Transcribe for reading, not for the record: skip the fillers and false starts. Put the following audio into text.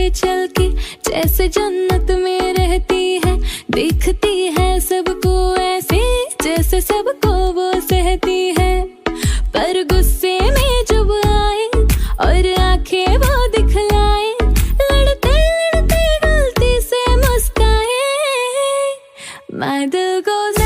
आगे चल के जैसे जन्नत में रहती है, दिखती है सबको ऐसे जैसे सबको वो सहती है। पर गुस्से में जब आए और आंखें वो दिखलाए, लड़ते लड़ते गलती से मुस्काए, my दिल goes